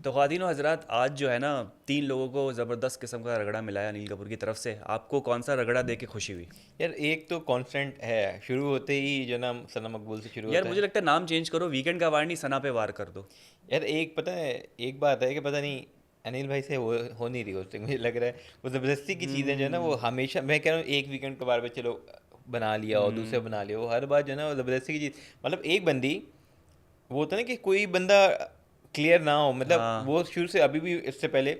तो ख़वातीन व हज़रात, आज जो है ना 3 लोगों को ज़बरदस्त किस्म का रगड़ा मिला है अनिल कपूर की तरफ से। आपको कौन सा रगड़ा देख के खुशी हुई? यार एक तो कांस्टेंट है, शुरू होते ही जो ना सना मकबूल से शुरू यार होता मुझे है। लगता है नाम चेंज करो, वीकेंड का वार नहीं सना पे वार कर दो। यार एक पता है, एक बात है कि पता नहीं अनिल भाई से हो नहीं रही होस्टिंग, मुझे लग रहा है वो ज़बरदस्ती की चीज़ें जो है ना, वो हम्म। हमेशा मैं कह रहा हूँ एक वीकेंड के बार पे चलो बना लिया और दूसरे हम्म। बना लिया, वो हर बार जो है ना वो ज़बरदस्ती की चीज़। मतलब एक बंदी, वो होता है ना कि कोई बंदा क्लियर ना हो, मतलब हाँ। वो शुरू से अभी भी इससे पहले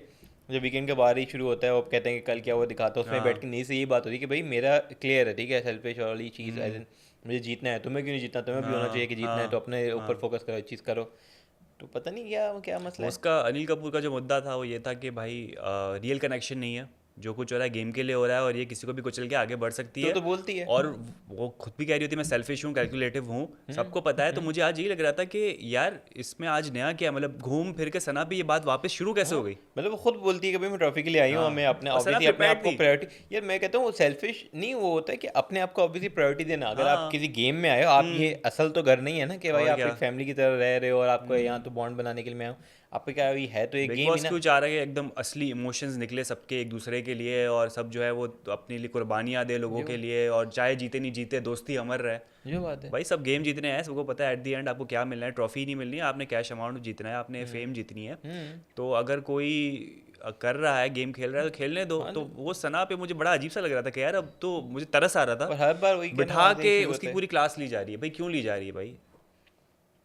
जब वीकेंड के बाहर ही शुरू होता है वो कहते हैं कि कल क्या वो दिखाता है, उसमें बैठ हाँ। के नहीं से यही बात होती है कि भाई मेरा क्लियर है, ठीक है, सेल्फिश वाली चीज़ एज हम्म। इन मुझे जीतना है, तुम्हें क्यों नहीं जीतना, तुम्हें भी होना चाहिए हाँ। कि जीतना है, तो हाँ। अपने ऊपर हाँ। फोकस करो, इस चीज़ करो। तो पता नहीं क्या क्या मसला है। उसका अनिल कपूर का जो मुद्दा था वो ये था कि भाई रियल कनेक्शन नहीं है। जो कुछ हो रहा है गेम के लिए हो रहा है और ये किसी को भी कुचल के आगे बढ़ सकती है। तो बोलती है। और वो खुद भी कह रही होती है मैं सेल्फिश हूँ, कैलकुलेटिव हूँ, सबको पता है। तो हम्म। मुझे आज यही लग रहा था कि यार इसमें आज नया क्या है? मतलब घूम फिर के सना पे ये बात वापस शुरू कैसे हाँ, हो गई? मतलब वो खुद बोलती है कि भाई मैं ट्रॉफी के लिए आई हूँ और मैं हाँ, अपने और सना ऑब्वियसली अपने प्रिपेयर्ड आप को थी। प्रायोरिटी, यार मैं कहता हूँ वो सेल्फिश नहीं, वो होता है कि अपने आप को ऑब्वियसली प्रायोरिटी देना। अगर आप हाँ। किसी गेम में आए हो, आप ये हम्म। असल तो घर नहीं है ना कि भाई और आप क्या। एक फैमिली की तरह रह रहे हो और आपको यहाँ हम्म। तो बॉन्ड बनाने के लिए मैं आऊँ। आपको क्या है, है तो एक बिग गेम ही बॉस ना। क्यों चाह रहे हैं एकदम असली इमोशंस निकले सबके एक दूसरे के लिए, और सब जो है वो तो अपने लिए कुर्बानियाँ दे लोगों जो के लिए, और चाहे जीते नहीं जीते दोस्ती अमर रहे। जो बात है। भाई सब गेम जीतने हैं, सबको पता है एट द एंड आपको क्या मिलना है। ट्रॉफी नहीं मिलनी है, आपने कैश अमाउंट जीतना है, आपने हम्म। फेम जीतनी है। हम्म। तो अगर कोई कर रहा है, गेम खेल रहा है, तो खेलने दो। हाँ, तो वो सना पे मुझे बड़ा अजीब सा लग रहा था कि यार अब तो मुझे तरस आ रहा था। और हर बार वही कहना बिठा वहाँ से ही के शुरू उसकी होता है। पूरी क्लास ली जा रही है। भाई क्यों ली जा रही है भाई?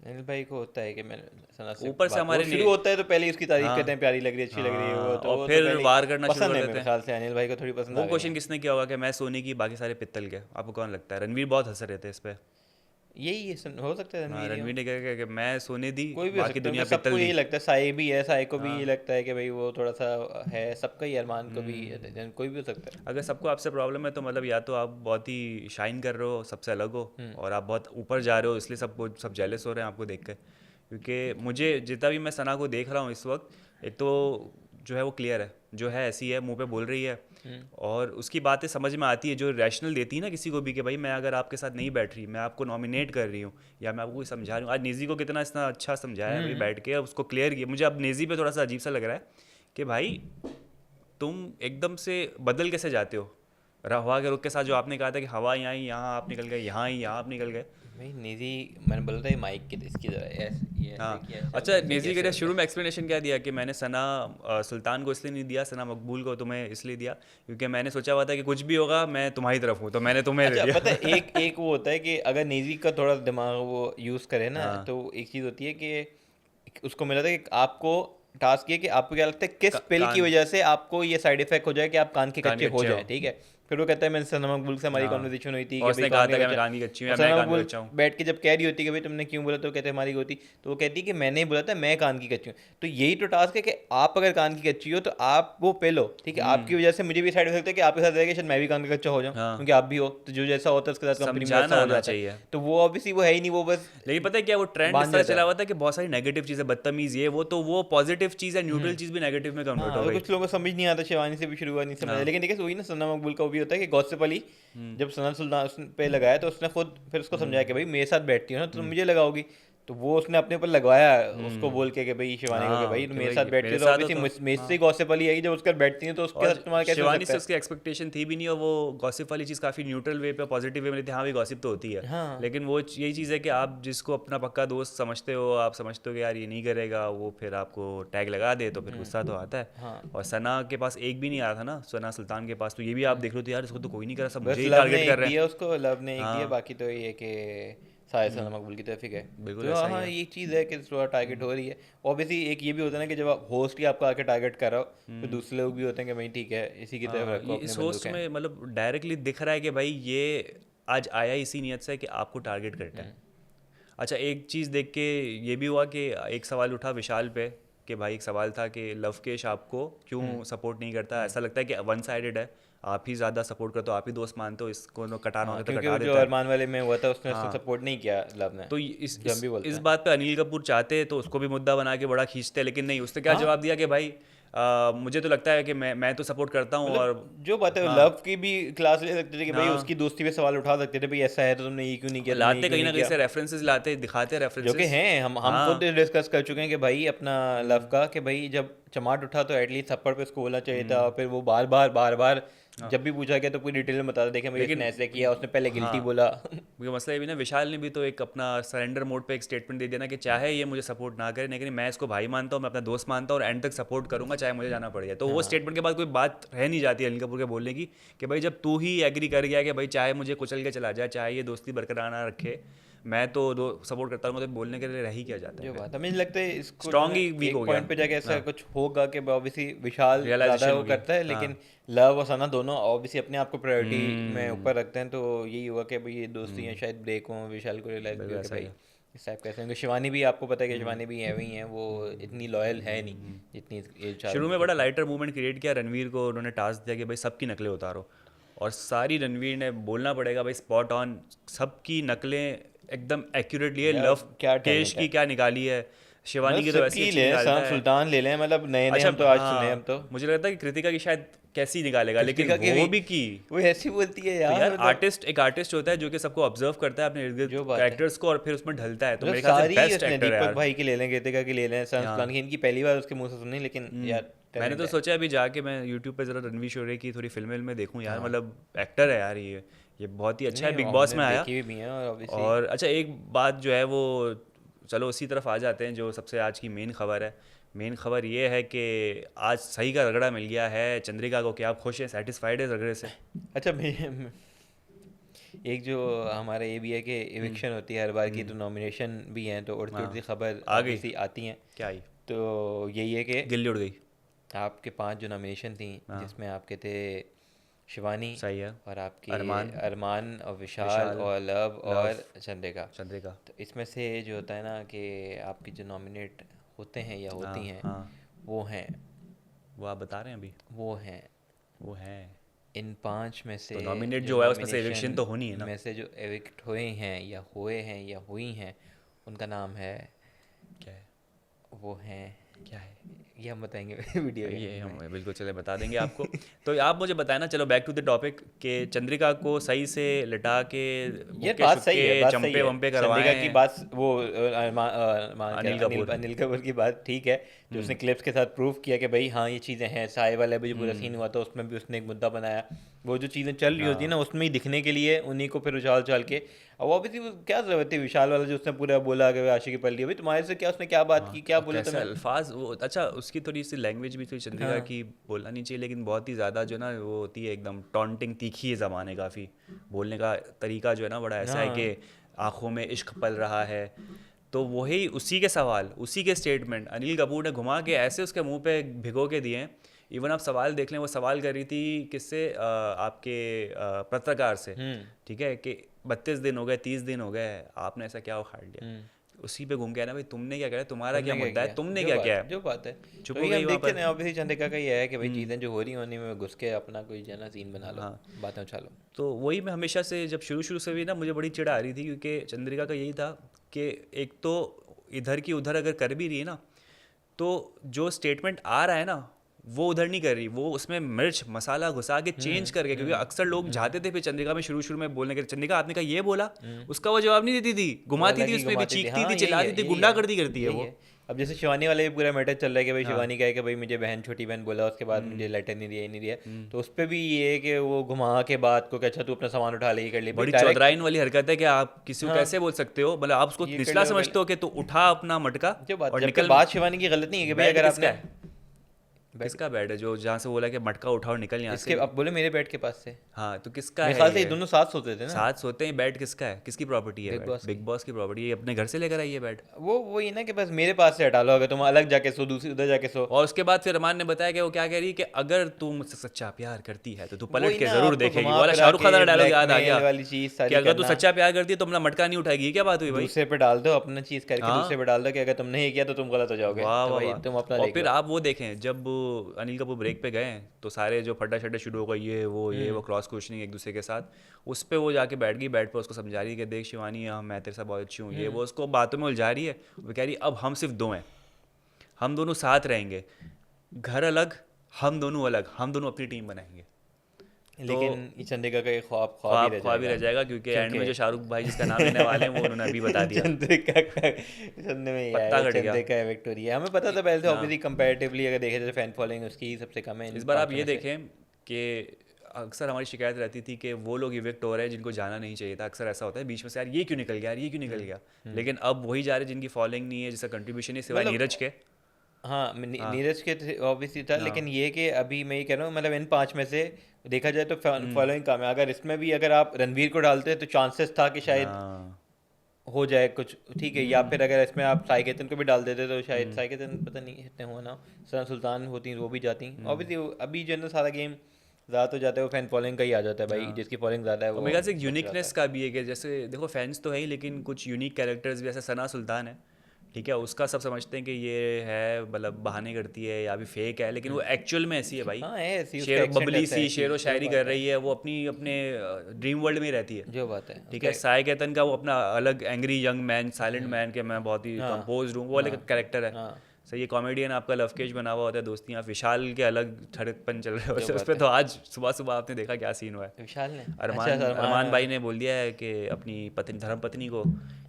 अनिल भाई को होता है कि मैं सना से ऊपर से बात, वो हमारे शुरू होता है तो पहले ही उसकी तारीफ करते हैं, हाँ। प्यारी लग रही है, अच्छी लग रही है, हाँ, और वो तो फिर पहले ही वार करना शुरू पसंद कर है मेरे देते हैं। ख्याल से, अनिल भाई को थोड़ी पसंद वो आ गई है। क्वेश्चन किसने किया होगा कि मैं सोने की बाकी सारे पित्तल के? आपको कौन लगता है? रणवीर बहुत हंस रहे थे इस पे। यही है, हो सकता है हाँ, रणवीर ही हो। रणवीर ने कहा कि मैं सोने दी, कोई भी हो बाकी सकता है, दुनिया उनका पित्तल सबको यही दी। लगता है, साई भी है, साई को भी ये हाँ। लगता है कि भाई वो थोड़ा सा है, सबका ही, अरमान को भी, हम्म। कोई भी हो सकता है। अगर सबको आपसे प्रॉब्लम है तो मतलब या तो आप बहुत ही शाइन कर रहे हो, सबसे अलग हो, हम्म। और आप बहुत ऊपर जा रहे हो, इसलिए सब जेलस हो रहे हैं आपको देख कर। क्योंकि मुझे जितना भी मैं सना को देख रहा हूँ इस वक्त, एक तो जो है वो क्लियर है, जो है ऐसी है, मुंह पे बोल रही है, हम्म। और उसकी बातें समझ में आती है, जो रैशनल देती है ना किसी को भी कि भाई मैं अगर आपके साथ नहीं बैठ रही, मैं आपको नॉमिनेट कर रही हूँ, या मैं आपको कोई समझा रही हूँ। आज नेजी को कितना इतना अच्छा समझाया है भाई हम्म। बैठ के, अब उसको क्लियर किया। मुझे अब नेजी पे थोड़ा सा अजीब सा लग रहा है कि भाई तुम एकदम से बदल कैसे जाते हो? हवा के रुख के साथ जो आपने कहा था कि हवा यहाँ ही यहाँ आप निकल गए, यहाँ ही यहाँ आप निकल गए। भाई निजी, मैंने बोला था ये माइक की इसकी तरह, ये ऐसे हाँ। किया, अच्छा अच्छा, ऐसे नेजी कैसे के हो शुरू गया। में एक्सप्लेनेशन क्या दिया कि मैंने सना सुल्तान को इसलिए नहीं दिया, सना मकबूल को तुम्हें इसलिए दिया क्योंकि मैंने सोचा हुआ था कि कुछ भी होगा मैं तुम्हारी तरफ हूँ, तो मैंने तुम्हें दे अच्छा पता है, दिया। एक एक वो होता है कि अगर निजी का थोड़ा दिमाग वो यूज़ करे ना, हाँ। तो एक चीज़ होती है कि उसको मिला था कि आपको टास्क ये कि आपको क्या लगता है किस पिल की कान। वजह से आपको ये साइड इफेक्ट हो जाए कि आप कान के कान कच्चे के हो अच्छे हो। जाए, ठीक है। फिर वो कहता है, मैंने सना मकबूल से हमारी हाँ। कॉन्वर्सेशन हुई थी और कि भाई उसने कहा कान था का कि मैं कच्चा। कान की कच्ची हूँ और या मैं सना कान का मकबूल कच्चा हूँ। बैठ के जब कह रही होती है कि भाई तुमने क्यों बोला, तो कहते हमारी गलती, तो वो कहती है कि मैंने ही बोला था मैं कान की कच्ची हूँ। तो यही तो टास्क है कि आप अगर कान की कच्ची हो तो आप वो पे लो, ठीक है। आपकी वजह से मुझे भी साइड इफेक्ट है कि आपके साथ रहेगा, शायद मैं भी कान का कच्चा हो जाऊँ, हाँ। क्योंकि आप भी हो, तो जो जैसा होता है उसके साथ कंपनी में वैसा समझाना हो आना जाता है। चाहिए। तो वो ऑब्वियसली वो है ही नहीं, वो बस लेकिन पता है क्या, वो ट्रेंड इस बांध तरह जाता चला है। हुआ था कि बहुत सारी नेगेटिव चीज़ें, बदतमीज ये वो, तो वो पॉजिटिव चीज़ है, न्यूट्रल हम्म। चीज़ भी नेगेटिव में कन्वर्ट हाँ, हो तो गई। कुछ लोगों को समझ नहीं आता, शिवानी से भी शुरू हुआ, नहीं समझ आया। हाँ। लेकिन देखिए वही ना, सना मकबूल का वो भी होता है कि गौसिफ अली हम्म। जब सना सुल्तान पे लगाया तो उसने खुद फिर उसको समझाया कि भाई मेरे साथ बैठती हो ना तो तुम मुझे लगाओगी। तो वो उसने अपने ऊपर लगवाया, उसको बोल के कि भाई शिवानी को कि भाई हाँ तुम कि मेरे भाई साथ बैठती मेरे हो तो साथ हो तो। ऑब्वियसली मेरे से ही हाँ। गौसिफ अली आएगी, जब उसके साथ बैठती है तो उसके और साथ तुम्हारा कैसे हो शिवानी सकता से है। उसकी एक्सपेक्टेशन थी भी नहीं, और वो गॉसिप वाली चीज़ काफ़ी न्यूट्रल वे पे, पॉजिटिव वे में लेती है। हाँ भी गॉसिप तो होती है, हाँ। लेकिन वो यही चीज़ है कि आप जिसको अपना पक्का दोस्त समझते हो, आप समझते हो कि यार ये नहीं करेगा, वो फिर आपको टैग लगा दे तो फिर गुस्सा तो आता है। हाँ। और सना के पास एक भी नहीं आया था ना, सना सुल्तान के पास, तो ये भी आप देख लो तो यार इसको तो कोई नहीं करा, सब मुझे बस ही लव ने टारगेट कर एक रहे हैं। दिया उसको, लव ने एक दिया, हाँ। बाकी तो ये है कि सारे सना मकबूल की तरफ ही गए। बिल्कुल तो ऐसा ही हाँ, है। ये चीज़ है कि थोड़ा टारगेट हो रही है। ऑब्वियसली एक ये भी होता है ना कि जब होस्ट ही आपको आके टारगेट कर रहा हो, तो दूसरे लोग भी होते हैं कि भाई ठीक है, इसी की तरफ हाँ, रखो ये अपने इस होस्ट बंदूकें। में मतलब डायरेक्टली दिख रहा है कि भाई ये आज आया इसी नियत से कि आपको टारगेट करता है। अच्छा, एक चीज़ देख के ये भी हुआ कि एक सवाल उठा विशाल पे, कि भाई एक सवाल था कि लवकेश आपको क्यों सपोर्ट नहीं करता, ऐसा लगता है कि वन साइडेड है, आप ही ज़्यादा सपोर्ट करते हो, आप ही दोस्त मानते हो, इसको कटाना हाँ, होता तो क्योंकि कटा वो जो देता है। अरमान वाले में हुआ था उसने उसको हाँ। सपोर्ट नहीं किया लव ने, तो इस जो हम भी बोलते इस हैं। बात पे अनिल कपूर चाहते तो उसको भी मुद्दा बना के बड़ा खींचते, लेकिन नहीं, उसने क्या हाँ। जवाब दिया कि भाई मुझे तो लगता है कि मैं तो सपोर्ट करता हूँ। और जो बात है हाँ, लव की भी क्लास ले सकते थे कि भाई हाँ, उसकी दोस्ती पे सवाल उठा सकते थे, भाई ऐसा है तो तुमने ये क्यों नहीं किया, तुमने ये लाते क्यों कहीं नहीं ना कहीं किया। से रेफरेंसेस लाते, दिखाते जो कि रेफरेंसेस। हैं, हम खुद हाँ, डिस्कस कर चुके हैं कि भाई अपना लव का, कि भाई जब चमाट उठा तो एटलीस्ट थप्पड़ पे उसको बोलना चाहिए था, और फिर वो बार बार बार बार हाँ, जब भी पूछा गया तो पूरी डिटेल में बता देखे भाई लेकिन उसने ऐसे किया, उसने पहले गिल्टी हाँ, बोला। क्योंकि मसला ये भी ना, विशाल ने भी तो एक अपना सरेंडर मोड पे एक स्टेटमेंट दे दिया ना कि चाहे ये मुझे सपोर्ट ना करे, लेकिन मैं इसको भाई मानता हूँ, मैं अपना दोस्त मानता हूँ और एंड तक सपोर्ट करूंगा चाहे मुझे जाना पड़ जाए। तो वो स्टेटमेंट के बाद कोई बात रह नहीं जाती अनिल कपूर के बोलने की कि भाई जब तू ही एग्री कर गया कि भाई चाहे मुझे कुचल के चला जाए, चाहे ये दोस्ती बरकरार ना रखे, मैं तो सपोर्ट करता हूँ, तो बोलने के लिए रह ही क्या जाता जो है। बात है, मुझे लगता है इसको जो स्ट्रांग है ही वीक एक हो गया। पॉइंट पे जाके ऐसा हाँ, कुछ होगा कि ऑब्वियसली विशाल ज़्यादा रियलाइजेशन वो होगी। करता है, हाँ, लेकिन लव और सना दोनों ऑब्वियसली अपने आप को प्रायोरिटी में हम्म, ऊपर रखते हैं, तो यही हुआ कि भाई ये दोस्तियाँ शायद ब्रेक हों, विशाल को रियलाइज़ भी बिल्कुल हो कि ऐसा ही भाई है। इस टाइप कैसे होंगे। शिवानी भी आपको पता है कि शिवानी भी ऐवी हैं, वो इतनी लॉयल है नहीं जितनी ये चारों शुरू में में बड़ा करती हैं। लाइटर मूवमेंट क्रिएट किया, रणवीर को उन्होंने टास्क दिया कि भाई सबकी नकलें उतारो, और सारी रणवीर ने, बोलना पड़ेगा भाई, स्पॉट ऑन सबकी नकलें एकदम एक्यूरेटली है। यार लव क्या केश टैलेंट की है, क्या निकाली है, शिवानी मतलब की तो वैसी सबकी अच्छी ले निकालता है। सुल्तान ले लें, मतलब नए नए अच्छा हम तो आज सुने हम हाँ, तो। मुझे लगता है कि कृतिका की शायद कैसी निकालेगा, लेकिन कृतिका की वो भी की। वो ऐसी बोलती है तो यार, यार मतलब आर्टिस्ट, एक आर्टिस्ट होता है जो कि सबको ऑब्जर्व करता है अपने इर्द गिर्द जो बात है, कैरेक्टर्स को, और फिर उसमें ढलता है, तो मतलब मेरे ख्याल से सारी बेस्ट उसने एक्टर है दीपक यार। भाई की ले लें, कृतिका की ले लें, हाँ, सुल्तान की, इनकी पहली बार उसके मुंह से सुनी, लेकिन यार मैंने टैलेंट तो है। सोचा अभी जाके मैं यूट्यूब पे जरा रणवीर शोरे की थोड़ी फिल्में में देखूं यार, हाँ मतलब एक्टर है यार ये बहुत ही अच्छा है, नहीं, बिग बॉस हमने में आया। देखी भी है, और ऑब्वियसली और अच्छा एक बात जो है वो, चलो उसी तरफ आ जाते हैं जो सबसे आज की मेन खबर है। मेन खबर ये है कि आज सही का रगड़ा मिल गया है चंद्रिका को। क्या आप खुश हैं, सेटिस्फाइड है रगड़े से? अच्छा एक जो हमारा ये भी है कि इविक्शन होती है हर बार की, तो नॉमिनेशन भी हैं, तो उड़ती उड़ती हाँ, खबर आ गई। ऑब्वियसली आती हैं। क्या आई? तो यही है कि गिल्ली उड़ गई। आपके 5 जो नॉमिनेशन थी, हाँ, जिसमें आपके थे शिवानी, सही है। और आपके अरमान, अरमान और विशाल विशाल, और लव लव, और चंद्रिका। चंद्रिका। तो इसमें से जो होता है ना कि आपकी जो नॉमिनेट होते हैं या हाँ, होती हैं, हाँ, वो हैं वो आप बता रहे हैं अभी? वो हैं वो है। इन 5 में से तो नॉमिनेट जो जो है उसमें से नॉमिनेशन एविक्शन तो होनी है ना? में से जो एविक्ट हुए हैं या हुई हैं, उनका नाम है, क्या है? वो हैं, क्या है? ये हम बताएंगे वीडियो ये के हम में। बिल्कुल चले बता देंगे आपको। तो आप मुझे बताए ना, चलो बैक टू द टॉपिक, कि चंद्रिका को सही से लिटा के यार बुक्के बात सही है, शुक्के बात सही चंपे है, वंपे चंद्रिका की करवाएं। बात वो अरमान अनिल कपूर। अनिल कपूर की बात ठीक है, जो उसने क्लिप्स के साथ प्रूव किया कि भाई हाँ ये चीज़ें हैं। साए वाला भी जो पूरा सीन हुआ था उसमें भी उसने एक मुद्दा बनाया, वो जो चीज़ें चल रही होती है ना उसमें ही दिखने के लिए उन्हीं को फिर उछाल उछाल के। अब ऑब्वियसली वो क्या जरूरत थी, विशाल वाला जो उसने पूरा बोला कि आशिकी पल्ली, भाई तुम्हारे से क्या, उसने क्या बात की, क्या बोला कैसे तुम्हें। अल्फाज वो, अच्छा उसकी थोड़ी सी लैंग्वेज भी थोड़ी चंद्रिका हाँ की बोलना नहीं चाहिए, लेकिन बहुत ही ज़्यादा जो ना वो होती है एकदम टॉन्टिंग, तीखी है ज़बान है काफ़ी। बोलने का तरीका जो है ना बड़ा ऐसा है कि हाँ आंखों में इश्क पल रहा है। तो वही उसी के सवाल, उसी के स्टेटमेंट अनिल कपूर ने घुमा के ऐसे उसके मुंह पे भिगो के दिए हैं। इवन आप सवाल देख लें, वो सवाल कर रही थी किससे, आपके पत्रकार से, ठीक है, कि 32 दिन हो गए, 30 दिन हो गए, आपने ऐसा क्या उखाड़ लिया। उसी पे घूम के आया ना भाई, तुमने क्या करा, तुम्हारा क्या तुमने मुद्दा है, किया, तुमने जो क्या बात किया है, है। जो बात है। चुप तो हो ये गई हम वहाँ देखते पर। हैं ऑब्वियसली चंद्रिका का ये है कि भाई चीज़ें जो हो रही होनी में घुस के अपना कोई जना सीन बना लो, हाँ, बातें उछालो। तो वही मैं हमेशा से, जब शुरू से भी ना मुझे बड़ी चिढ़ आ रही थी, क्योंकि चंद्रिका का यही था कि एक तो इधर की उधर अगर कर भी रही है ना, तो जो स्टेटमेंट आ रहा है ना वो उधर नहीं कर रही, वो उसमें मिर्च मसाला घुसा के चेंज करके, क्योंकि अक्सर लोग जाते थे फिर चंद्रिका में शुरू में बोलने के, चंद्रिका आपने कहा ये बोला, उसका वो जवाब नहीं देती थी, वो घुमाती अलग थी ही उसमें भी, घुमाती थी, चीखती हाँ थी, यही है, चिल्लाती थी, यही गुंडा है, गर्दी करती है यही वो। है। अब जैसे शिवानी वाला भी पूरा मैटर चल रहा है कि भाई हाँ, शिवानी कहे कि भाई मुझे बहन, छोटी बहन बोला, उसके बाद मुझे लेटर नहीं दिया, ये नहीं दिया, तो उस पर भी ये है कि वो घुमा के बात को कि अच्छा तू अपना सामान उठा ले, ये कर ले, भाई बड़ी डायरेक्ट। चौधराइन वाली हरकत है कि आप किसी को हाँ कैसे बोल सकते हो, मतलब आप उसको ये कर निचला ले, वो कर समझते हो कि तू उठा अपना मटका ले, जो बात, और जबकि निकल। बात शिवानी की गलत नहीं है कि भाई बैड अगर किसका आपने है? किसका बैड है जो जहाँ से बोला कि मटका उठाओ निकल यहाँ इसके, से? अब बोले मेरे बेड के पास से, हाँ, तो किसका मेरे है ख्याल से ये ये? दोनों साथ सोते थे ना। साथ सोते हैं, बैट किसका है, किसकी प्रॉपर्टी है बिग बैट? बॉस बिग की। बॉस की प्रॉपर्टी है, अपने घर से लेकर आई है बैट। वो ये ना कि बस मेरे पास से हटा लो, अगर तुम अलग जाके सो, दूसरी उधर जाके सो। और उसके बाद फिर अरमान ने बताया कि वो क्या कह रही है कि अगर तू मुझसे सच्चा प्यार करती है तो तू पलट वही के ना, जरूर आपको देखेगी। घुमा वाला फिरा शाहरुख खान के का डायलॉग याद आ ब्लैकमेल गया वाली चीज कि सारी अगर तू करना, सच्चा प्यार करती है तो अपना मटका नहीं उठाएगी। क्या बात हुई भाई? दूसरे पे डाल दो अपना चीज करके, हाँ, दूसरे पे डाल दो कि अगर तुमने ये किया तो तुम गलत हो जाओगे, वाह तो वाह भाई वाह। तुम अपना और देख फिर लो। आप वो देखें, जब अनिल कपूर ब्रेक पे गए तो सारे जो फड्डा शड्डा शुरू हो गए, ये वो क्रॉस क्वेश्चनिंग एक दूसरे के साथ, उस पे वो जाके बैठ गई, बैठ पर उसको समझा रही है कि देख शिवानी, मैं तेरे साथ बहुत अच्छी हूँ, ये वो उसको बातों में उलझा रही है। वो कह रही अब हम सिर्फ दो हैं, हम दोनों साथ रहेंगे। घर अलग, हम दोनों अलग, हम दोनों अपनी टीम बनाएंगे। लेकिन चंद्रिका का ये ख्वाब ख्वाब ही रह जाएगा, क्योंकि एंड में जो शाहरुख भाई जिसका नाम लेने वाले हैं वो उन्होंने अभी बता दिया, चंद्रिका का सुनने में पत्ता आया, कट गया। चंद्रिका है विक्टोरिया, हमें पता था पहले से ऑब्वियसली कंपैरेटिवली अगर देखा जाए फैन फॉलोइंग उसकी सबसे कम है इस बार आप ये देखें कि अक्सर हमारी शिकायत रहती थी कि वो लोग इविक्ट हो रहे हैं जिनको जाना नहीं चाहिए था। अक्सर ऐसा होता है बीच में से, यार ये क्यों निकल गया, यार ये क्यों निकल गया, लेकिन अब वही जा रहे हैं जिनकी फॉलोइंग नहीं है, जिसका कंट्रीब्यूशन नहीं, सिवाय नीरज के। हाँ नीरज के ऑब्वियसली था, लेकिन ये कि अभी मैं ये कह रहा हूँ मतलब इन 5 में से देखा जाए तो फॉलोइंग कम है। अगर इसमें भी अगर आप रणवीर को डालते तो चांसेस था कि शायद हो जाए कुछ, ठीक है। या फिर अगर इसमें आप साई केतन को भी डाल देते तो शायद साई केतन पता नहीं इतने हुआ ना, सना सुल्तान होती वो भी जाती ऑब्वियसली। अभी जो है ना सारा गेम ज़्यादा तो जाता है वो फैन फॉलोइंग का ही आ जाता है भाई, जिसकी फॉलोइंग ज़्यादा है वो। मेरे ख्याल से एक यूनिकनेस का भी है कि जैसे देखो फैंस तो है ही, लेकिन कुछ यूनिक कैरेक्टर्स भी, जैसे सना सुल्तान है, ठीक है, उसका सब समझते हैं कि ये है मतलब बहाने करती है या भी फेक है, लेकिन वो एक्चुअल में ऐसी है भाई। हाँ है ऐसी, उसका शेर accent बबली ऐसा है सी कि शेर व जो शायरी बात कर है, रही है, वो अपनी अपने ड्रीम वर्ल्ड में ही रहती है, जो बात है ठीक है। साई केतन का वो अपना अलग angry young man, silent man के मैं बहुत ही हाँ, कंपोज हूँ, वो अलग कैरेक्टर है। हाँ सही, ये कॉमेडियन आपका लवकेश बना हुआ होता है, दोस्तियाँ। विशाल के अलग ठड़कपन चल रहे होते हैं जो उस पर। तो आज सुबह सुबह आपने देखा क्या सीन हुआ है, विशाल ने अरमान भाई ने बोल दिया है कि अपनी पत्नी, धर्म पत्नी को,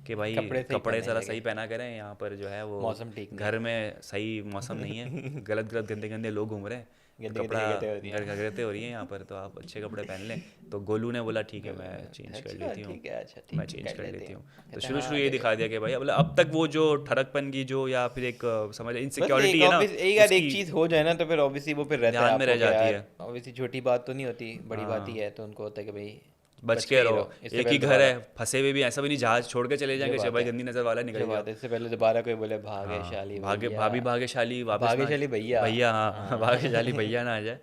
कि भाई कपड़े सही कपड़े पहने जरा लगे। सही पहना करें, यहाँ पर जो है वो मौसम ठीक नहीं घर में सही मौसम नहीं है, गलत गलत गंदे गंदे लोग घूम रहे हैं, गंदी कपड़ा गंदी हरकतें हो रही हैं। हरकतें हो रही हैं यहाँ पर, तो आप अच्छे कपड़े पहन लें। तो गोलू ने बोला ठीक है मैं चेंज कर लेती हूँ, ठीक है, अच्छा मैं ठीक चेंज कर कर लेते लेती हैं। हूँ। तो कहते शुरू हैं, शुरू हाँ, ये दिखा दिया कि भाई मतलब अब तक वो जो ठड़कपन की जो, या फिर एक समझ बस इनसिक्योरिटी है ना, एक यार एक उसकी चीज़ हो जाए ना तो फिर ऑब्वियसली वो फिर रहता है ध्यान में रह आपको कि जाती यार है। ऑब्वियसली छोटी बात तो नहीं होती, बड़ी बात ही है, तो उनको होता है कि भाई बच के रहो, इससे एक पहले ही घर दोबारा, है, फंसे हुए भी ऐसा भी नहीं जहाज छोड़ के चले जाएंगे, जो बात भाई है, गंदी नजर वाला निकल जो गया। बात है, इससे पहले दोबारा कोई बोले भाग्यशाली भागे भैया, भाभी भाग्यशाली वापस ना, भाग्यशाली भैया, भैया हाँ भाग्यशाली भैया ना आ जाए।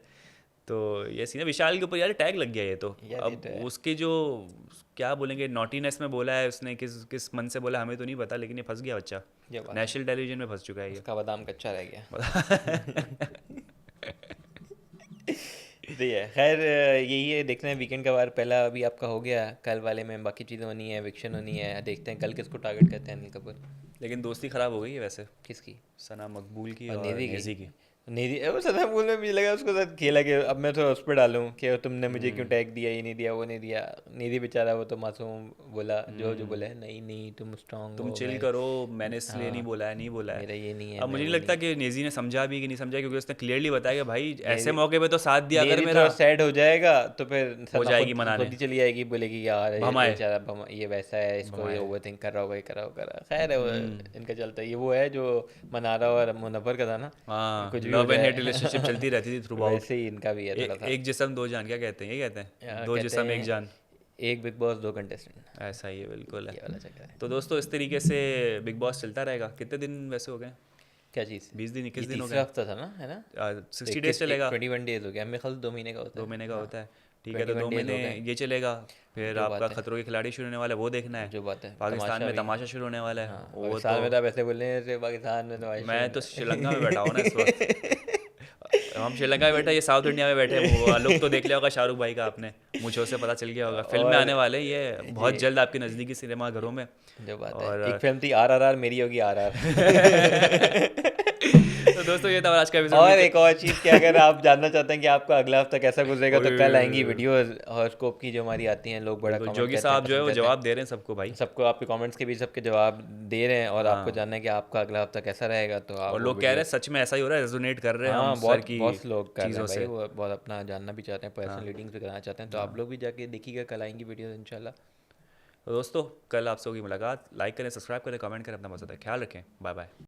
तो ये सीन है, विशाल के ऊपर यार टैग लग गया ये तो। यार ये अब तो है। उसके जो क्या बोलेंगे, नॉटीनेस में बोला है उसने, किस किस मन से बोला हमें तो नहीं पता, लेकिन ये फंस गया बच्चा, जो बात नेशनल टेलीविजन में फंस चुका है ये। उसका बादाम कच्चा रह गया। सही है। खैर यही है, देखते हैं वीकेंड का बार पहला अभी आपका हो गया, कल वाले में बाकी चीज़ें होनी है, विक्शन होनी है, देखते हैं कल किसको टारगेट करते हैं अनिल कपूर। लेकिन दोस्ती खराब हो गई है वैसे, किसकी? सना मकबूल की और और नेजी नेजी की की। नेजी वो सदा बोल में मुझे लगा उसको साथ खेला कि अब मैं थोड़ा उस पर डालूं कि तुमने मुझे क्यों टैग दिया, ये नहीं दिया वो नहीं दिया। नेजी बेचारा वो तो मासूम बोला जो जो बोला है, नहीं नहीं तुम स्ट्रांग तुम हो, चिल करो, मैंने इसलिए नहीं बोला है, नहीं बोला है। मेरा ये नहीं है, अब मुझे मैं नहीं वो लगता नहीं। कि नेजी ने समझा भी कि नहीं समझा, क्योंकि उसने क्लियरली बताया कि भाई ऐसे मौके पे तो साथ दिया अगर नेजी मेरा थोड़ा सैड हो जाएगा तो फिर हो सना जाएगी खुद मनाने। खुद ही चली जाएगी, बोलेगी यार ये भमाए। बेचारा ये वैसा है, इसको ये ओवर थिंक कर रहा होगा, ये कर रहा होगा। खैर है वो इनका चलता है, ये वो है जो मनारा और मुनव्वर का था ना, हाँ, कुछ भी हो लव एंड जाए। हेट रिलेशनशिप चलती रहती थी थ्रू आउट। वैसे ही इनका भी है थोड़ा सा। एक जिस्म दो जान, क्या कहते हैं, ये कहते हैं दो कहते जिस्म एक हैं, जान, एक बिग बॉस 2 कंटेस्टेंट, ऐसा ही है बिल्कुल ये है। वाला चक्कर है। तो दोस्तों इस तरीके से बिग बॉस चलता रहेगा। कितने दिन वैसे हो गए, क्या चीज़? 20 दिन 21 ये दिन हो तीसरा गए, हफ्ता था ना, है ना? 60 डेज चलेगा, 21 डेज हो गया, मेरे ख्याल 2 महीने का होता 2 है। महीने का हाँ, होता है, ठीक है। तो 21 2 days महीने हो गए। ये चलेगा, फिर जो आपका बात है। खतरों के खिलाड़ी शुरू होने वाला है, वो देखना है। जो बात है, पाकिस्तान में भी। तमाशा शुरू होने वाला है, हाँ, वो पाकिस्तान में तो तो आप ऐसे बोल रहे हैं जैसे पाकिस्तान में तो मैं तो श्रीलंका में बैठा हूँ ना इस वक्त। हम श्रीलंका में बैठे, ये साउथ इंडिया में बैठे हैं। वो लुक तो देख लिया होगा शाहरुख भाई का आपने, मुझो से पता चल गया होगा। फिल्म में और आने वाले हैं ये बहुत जल्द आपके नज़दीकी सिनेमा घरों में। जो बात और है, एक फिल्म थी RRR, मेरी होगी RR। तो दोस्तों ये था आज का एपिसोड। और एक और चीज़ कि अगर आप जानना चाहते हैं कि आपका अगला हफ्ता कैसा गुजरेगा तो कल आएंगी ओए। वीडियोस हॉरोस्कोप की जो हमारी आती हैं, लोग बड़ा कमेंट जोगी करते साहब हैं, जो है वो पसंद जवाब दे रहे हैं सबको भाई, करते हैं। सबको आपके कमेंट्स के भी सबके जवाब दे रहे हैं, और आपको जानना है कि आपका अगला हफ्ता कैसा रहेगा, तो आप और वो लोग कह रहे हैं सच में ऐसा ही हो रहा है, रेजोनेट कर रहे हैं हाँ हम सर बहुत की बहुत लोग कर रहे हैं चीज़ों भाई, से। वो बहुत अपना जानना भी चाहते हैं, पर्सनल रीडिंग्स भी कराना चाहते हैं, तो आप लोग भी जाके देखिएगा, कल आएंगी वीडियोस इंशाल्लाह। तो दोस्तों कल आपसे होगी मुलाकात, लाइक करें, सब्सक्राइब करें, कमेंट करें, अपना मजा है, ख्याल रखें, बाय बाय।